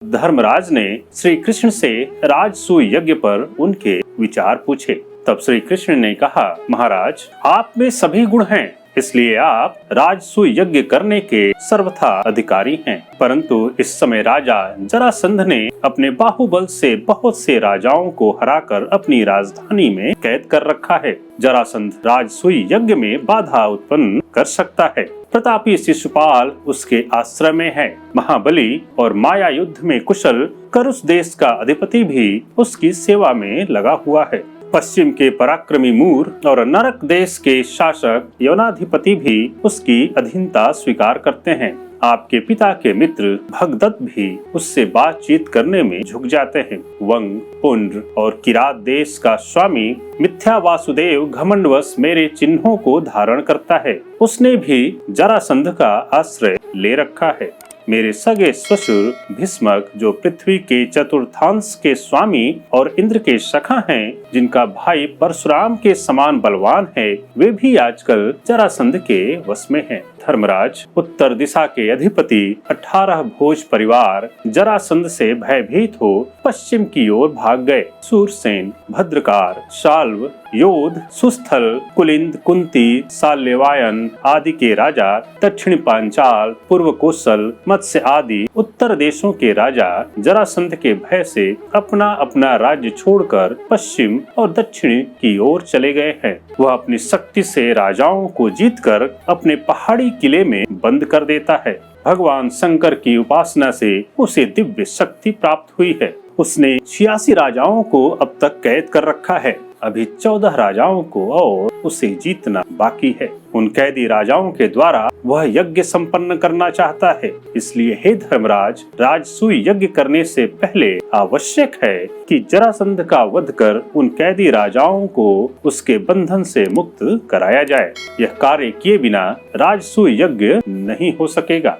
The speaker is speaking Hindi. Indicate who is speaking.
Speaker 1: धर्मराज ने श्री कृष्ण से राजसूय यज्ञ पर उनके विचार पूछे। तब श्री कृष्ण ने कहा, महाराज, आप में सभी गुण हैं, इसलिए आप राजसूय यज्ञ करने के सर्वथा अधिकारी हैं। परंतु इस समय राजा जरासंध ने अपने बाहुबल से बहुत से राजाओं को हराकर अपनी राजधानी में कैद कर रखा है। जरासंध राजसूय यज्ञ में बाधा उत्पन्न कर सकता है। प्रतापी शिशुपाल उसके आश्रय में है। महाबली और माया युद्ध में कुशल करुष देश का अधिपति भी उसकी सेवा में लगा हुआ है। पश्चिम के पराक्रमी मूर और नरक देश के शासक यवनाधिपति भी उसकी अधीनता स्वीकार करते हैं। आपके पिता के मित्र भगदत्त भी उससे बातचीत करने में झुक जाते हैं। वंग, पुंड्र और किरात देश का स्वामी मिथ्या वासुदेव घमंडवश मेरे चिन्हों को धारण करता है। उसने भी जरासंध का आश्रय ले रखा है। मेरे सगे ससुर भीष्मक, जो पृथ्वी के चतुर्थांश के स्वामी और इंद्र के सखा हैं, जिनका भाई परशुराम के समान बलवान है, वे भी आजकल जरासंध के वश में हैं। धर्मराज, उत्तर दिशा के अधिपति 18 भोज परिवार जरासंध से भयभीत हो पश्चिम की ओर भाग गए। सूरसेन, भद्रकार, शाल्व, योध, सुस्थल, कुलिंद, कुंती, साल्यवायन आदि के राजा, दक्षिण पांचाल, पूर्व कौशल, मत्स्य आदि उत्तर देशों के राजा जरासंध के भय से अपना अपना राज्य छोड़कर पश्चिम और दक्षिण की ओर चले गए हैं। वह अपनी शक्ति से राजाओं को जीतकर अपने पहाड़ी किले में बंद कर देता है। भगवान शंकर की उपासना से उसे दिव्य शक्ति प्राप्त हुई है। उसने 86 राजाओं को अब तक कैद कर रखा है। अभी 14 राजाओं को और उसे जीतना बाकी है। उन कैदी राजाओं के द्वारा वह यज्ञ संपन्न करना चाहता है। इसलिए हे धर्मराज, राजसूय यज्ञ करने से पहले आवश्यक है कि जरासंध का वध कर उन कैदी राजाओं को उसके बंधन से मुक्त कराया जाए। यह कार्य किए बिना राजसूय यज्ञ नहीं हो सकेगा।